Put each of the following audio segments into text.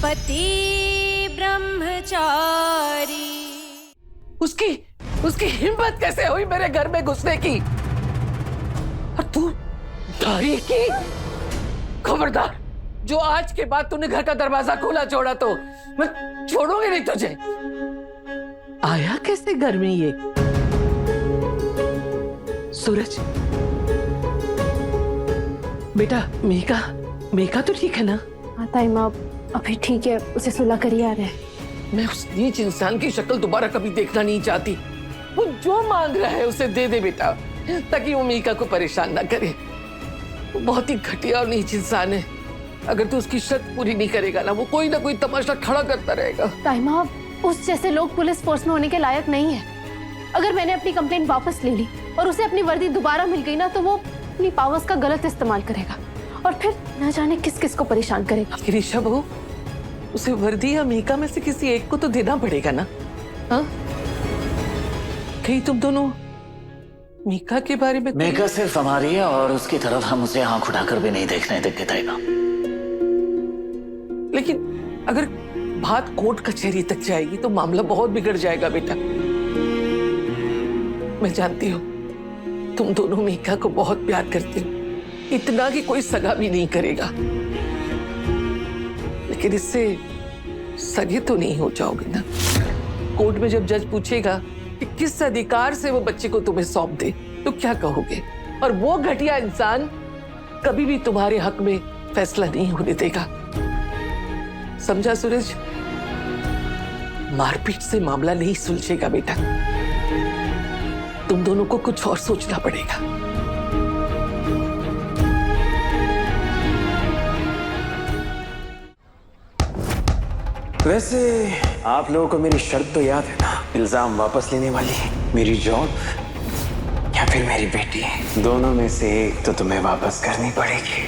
पति ब्रह्मचारी। उसकी उसकी हिम्मत कैसे हुई मेरे घर में घुसने की? और तू डरी की? खबरदार, जो आज के बाद तूने घर का दरवाजा खोला छोड़ा तो मैं छोड़ूंगी नहीं तुझे। आया कैसे घर में ये? सूरज बेटा, मेघा तो ठीक है ना? हाँ ताई माँ, अभी ठीक है, उसे सुलह कर ही आ रहा है। मैं उस नीच इंसान की शक्ल दोबारा कभी देखना नहीं चाहती। वो जो मांग रहा है उसे दे दे बेटा, ताकि वो मेघा को परेशान ना करे। वो बहुत ही घटिया और नीच इंसान है। अगर तू उसकी शर्त पूरी नहीं करेगा ना, वो कोई ना कोई तमाशा खड़ा करता रहेगा। ताई माँ, उस जैसे लोग पुलिस फोर्स में होने के लायक नहीं है। अगर मैंने अपनी कंप्लेंट वापस ले ली और उसे अपनी वर्दी दोबारा मिल गई ना, तो वो अपनी पावर्स का गलत इस्तेमाल करेगा और फिर न जाने किस किस को परेशान करेगा। गिरीशा बहू, उसे वर्दी या मेघा में से किसी एक को तो देना पड़ेगा ना? हाँ, कहीं तुम दोनों मेघा के बारे में? मेघा सिर्फ हमारी है और उसकी तरफ हम उसे आंख उठाकर भी नहीं देखने देंगे ताइबा। लेकिन अगर बात कोर्ट कचहरी तक जाएगी तो मामला बहुत बिगड़ जाएगा बेटा। मैं जानती हूँ तुम दोनों मेघा को बहुत प्यार करते हो, इतना कि कोई सगा भी नहीं करेगा। लेकिन इससे सगे तो नहीं हो जाओगे ना। कोर्ट में जब जज पूछेगा कि किस अधिकार से वो बच्चे को तुम्हें सौंप दे, तो क्या कहोगे? और वो घटिया इंसान कभी भी तुम्हारे हक में फैसला नहीं होने देगा। समझा सूरज? मारपीट से मामला नहीं सुलझेगा बेटा। तुम दोनों को कुछ और सोचना पड़ेगा। वैसे आप लोगों को मेरी शर्त तो याद है ना? इल्जाम वापस लेने वाली, मेरी जॉब या फिर मेरी बेटी, दोनों में से एक तो तुम्हें वापस करनी पड़ेगी।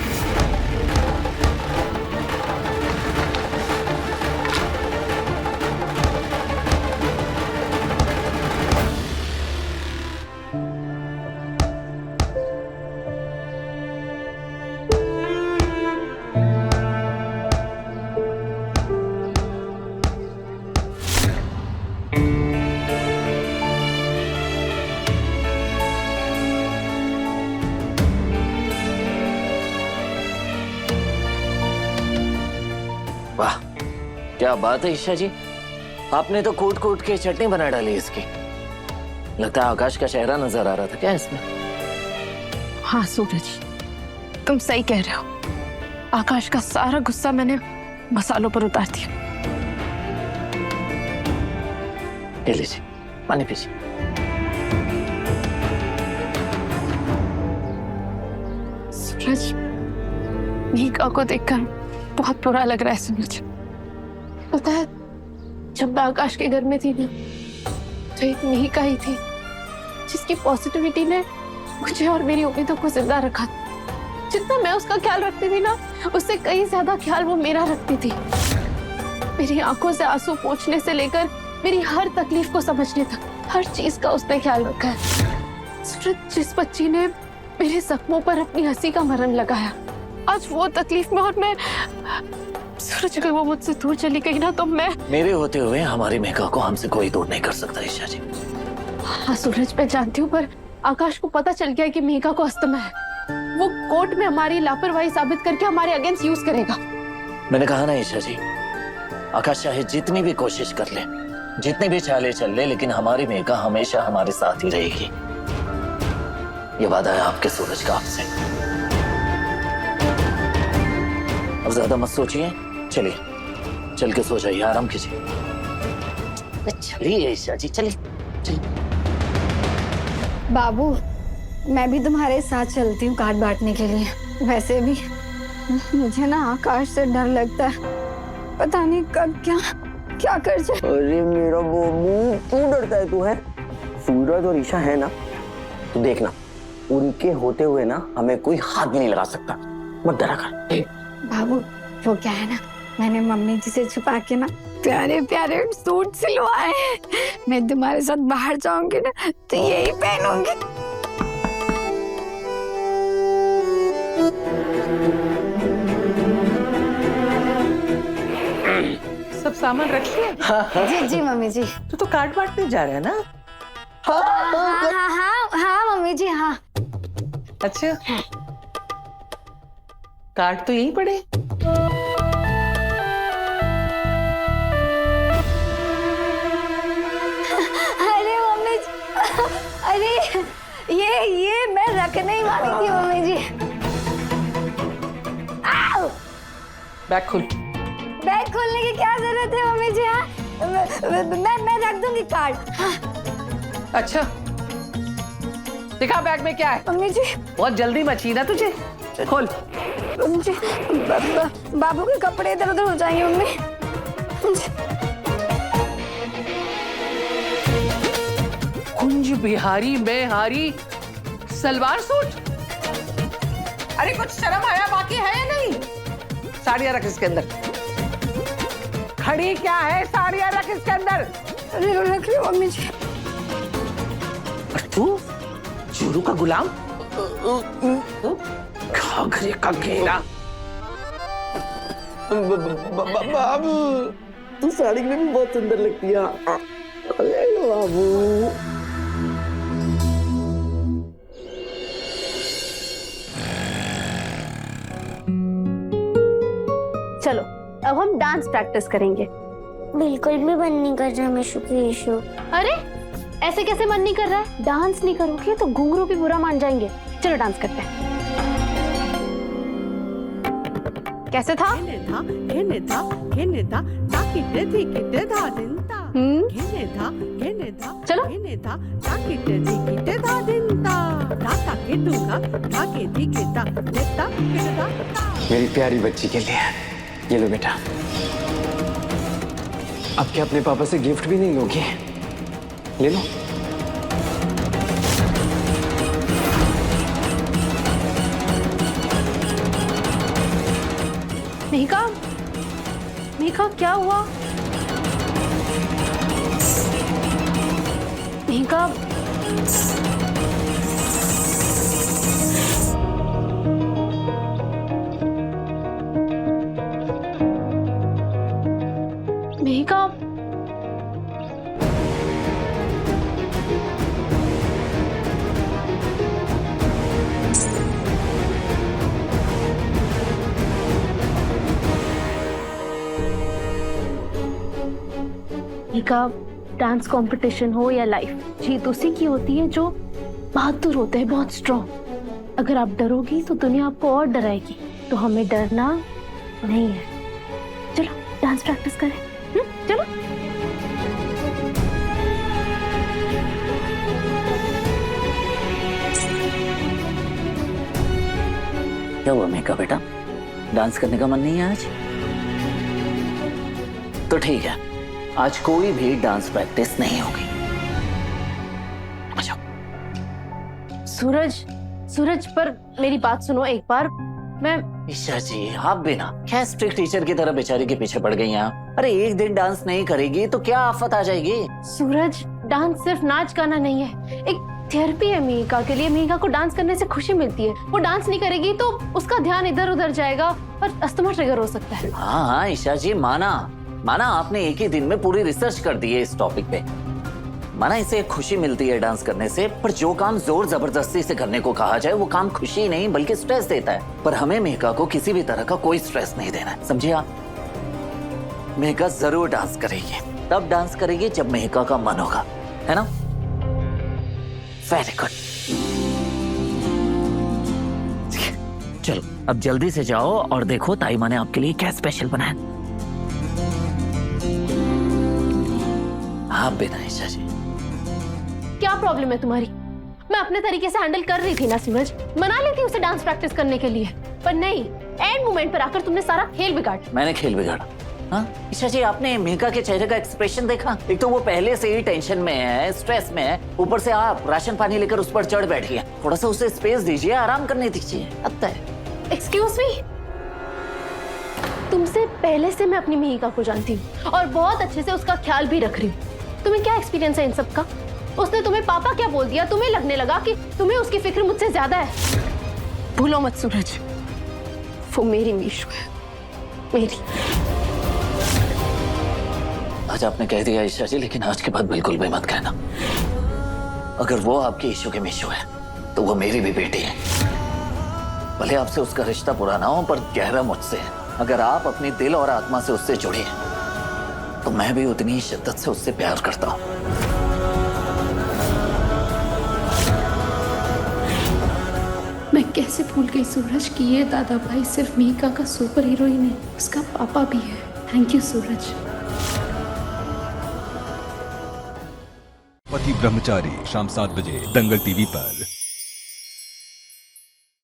वाह, क्या बात है ईशा जी, आपने तो कूट कूट के चटनी बना डाली इसकी। लगता है आकाश का चेहरा नजर आ रहा था क्या इसमें? हाँ सूरज, तुम सही कह रहे हो। आकाश का सारा गुस्सा मैंने मसालों पर उतार दिया। ले लीजिए, पानी पीजिए। सूरज, मेघा को देखकर बहुत बुरा लग रहा है मुझे। पता है, जब मैं आकाश के घर में थी ना, तो एक मेघा ही थी जिसकी पॉजिटिविटी ने मुझे और मेरी उम्मीदों को जिंदा रखा। जितना मैं उसका ख्याल रखती थी ना, उससे कहीं ज्यादा ख्याल वो मेरा रखती थी। मेरी आंखों से आंसू पोंछने से लेकर मेरी हर तकलीफ को समझने तक, हर चीज का उसने ख्याल रखा है। सूरज, जिस बच्ची ने मेरे जख्मों पर अपनी हंसी का मरहम लगाया, आज वो तकलीफ में, और मैं सूरज, अगर वो मुझसे दूर चली गई ना, तो मैं, मेरे होते हुए हमारी मेघा को हमसे कोई दूर नहीं कर सकता ईशा जी। हाँ सूरज, मैं जानती हूँ, पर आकाश को पता चल गया कि मेघा को अस्थमा है। वो कोर्ट में हमारी लापरवाही साबित करके हमारे अगेंस्ट यूज करेगा। मैंने कहा ना ईशा जी, आकाश चाहे जितनी भी कोशिश कर ले, जितनी भी चालें चल ले, लेकिन हमारी मेघा हमेशा हमारे साथ ही रहेगी। ये वादा है आपके सूरज का आपसे। अब ज्यादा मत सोचिए, चलिए चल के सो जाइए, आराम कीजिए। चलिए ईशा जी, चलिए चलिए। बाबू, मैं भी तुम्हारे साथ चलती हूँ कार्ड बांटने के लिए। वैसे भी मुझे ना आकाश से डर लगता है, पता नहीं कब क्या कर जाए। अरे मेरा बाबू, क्यों डरता है तू? है सूरज और ईशा है ना, तो देखना, उनके होते हुए ना हमें कोई हाथ भी नहीं लगा सकता। मत डरा कर। बाबू, वो क्या है ना, मैंने मम्मी जी से छुपा के ना प्यारे प्यारे सूट सिलवाए हैं। मैं तुम्हारे साथ बाहर जाऊंगी ना, तो यही पहनूंगी। सामान रख लिया? जी जी मम्मी जी। तो कार्ड बांटने जा रहा है ना? हाँ हाँ हाँ हाँ मम्मी जी हाँ। अच्छा, कार्ड तो यहीं पड़े। अरे मम्मी जी, अरे ये मैं रखने ही वाली थी मम्मी जी। आओ! बैग खोल। बैग खोलने की क्या जरूरत है मम्मी जी? हाँ मैं रख दूंगी कार्ड। हाँ अच्छा, दिखा बैग में क्या है। मम्मी जी, बहुत जल्दी मची ना तुझे, खोल। मम्मी जी, बाबू के कपड़े इधर उधर हो जाएंगे मम्मी। कुंज बिहारी में हारी सलवार सूट। अरे कुछ शर्म आया बाकी है या नहीं? साड़ियां रख इसके अंदर। खड़ी क्या है, साड़ियां रख इसके अंदर। अरे रख ली मम्मी जी। और तू चूरू का गुलाम, घाघरे का घेरा। बाबू तू साड़ी में भी बहुत सुंदर लगती है। ले लो बाबू। चलो अब हम डांस प्रैक्टिस करेंगे। बिल्कुल भी मन नहीं कर रहा मिशु की इशू। अरे ऐसे कैसे मन नहीं कर रहा है? डांस नहीं करोगे तो घुंघरू भी बुरा मान जाएंगे। चलो डांस करते हैं। कैसे था? चलो मेरी प्यारी बच्ची के लिए ये लो बेटा। अब क्या अपने पापा से गिफ्ट भी नहीं लोगी? ले लो। मेहिका, मेहिका क्या हुआ? मेहिका मेहिका मेहिका, डांस कंपटीशन हो या लाइफ, जीत उसी की होती है जो बहादुर होते हैं, बहुत स्ट्रॉन्ग। अगर आप डरोगी तो दुनिया आपको और डराएगी, तो हमें डरना नहीं है। चलो डांस प्रैक्टिस करें। चलो। क्या हुआ मेका बेटा, डांस करने का मन नहीं है आज? तो ठीक है, आज कोई भी डांस प्रैक्टिस नहीं होगी। अच्छा। सूरज, सूरज पर मेरी बात सुनो एक बार। मैं ईशा जी, आप भी ना क्या स्ट्रिक्ट टीचर की तरह बेचारी के पीछे पड़ गई हैं? अरे एक दिन डांस नहीं करेगी तो क्या आफत आ जाएगी? सूरज, डांस सिर्फ नाच गाना नहीं है, एक थेरेपी है मेहिका के लिए। मेहिका को डांस करने से खुशी मिलती है। वो डांस नहीं करेगी तो उसका ध्यान इधर उधर जाएगा और अस्थमा ट्रिगर हो सकता है। हाँ हाँ ईशा जी, माना आपने एक ही दिन में पूरी रिसर्च कर दी है इस टॉपिक पे। माना इसे खुशी मिलती है डांस करने से, पर जो काम जोर जबरदस्ती से करने को कहा जाए वो काम खुशी नहीं बल्कि स्ट्रेस देता है। पर हमें मेहिका को किसी भी तरह का कोई स्ट्रेस नहीं देना है, समझे आप? मेहिका जरूर डांस करेगी, तब डांस करेगी जब मेहिका का मन होगा, है ना? Very good. चलो अब जल्दी से जाओ और देखो ताई माँ ने आपके लिए क्या स्पेशल बनाया। आप भी ना ईशा जी। क्या प्रॉब्लम है तुम्हारी? मैं अपने तरीके से हैंडल कर रही थी ना सूरज, मना ली थी उसे डांस प्रैक्टिस करने के लिए, पर नहीं, एंड मोमेंट पर आकर तुमने सारा खेल बिगाड़ दिया। मैंने खेल बिगाड़ा? हाँ ईशा जी, आपने मेहिका के चेहरे का एक्सप्रेशन देखा? एक तो वो पहले से ही टेंशन में है, स्ट्रेस में है, ऊपर से आप राशन पानी लेकर उस पर चढ़ बैठी है। थोड़ा सा उसे स्पेस दीजिए, आराम करने दीजिए। अब तक एक्सक्यूज मी, तुमसे पहले से मैं अपनी मेहिका को जानती हूँ और बहुत अच्छे से उसका ख्याल भी रख रही हूँ। तुम्हें क्या एक्सपीरियंस है इन सब का? उसने तुम्हें पापा क्या बोल दिया, तुम्हें लगने लगा कि तुम्हें उसकी फिक्र मुझसे ज्यादा है। भूलो मत सूरज, वो मेरी मीशू है, मेरी। आज आपने कह दिया ईशा जी, लेकिन आज के बाद बिल्कुल भी मत कहना। अगर वो आपकी ईशु के मीशु है तो वो मेरी भी बेटी है। भले आपसे उसका रिश्ता पुराना हो पर गहरा मुझसे है। अगर आप अपनी दिल और आत्मा से उससे जुड़ी हैं तो मैं भी उतनी ही शिद्दत से उससे प्यार करता हूं। मैं कैसे भूल गई सूरज कि ये दादा भाई सिर्फ मीका का सुपर हीरो ही नहीं, उसका पापा भी है। थैंक यू सूरज। पति ब्रह्मचारी शाम 7 बजे दंगल टीवी पर।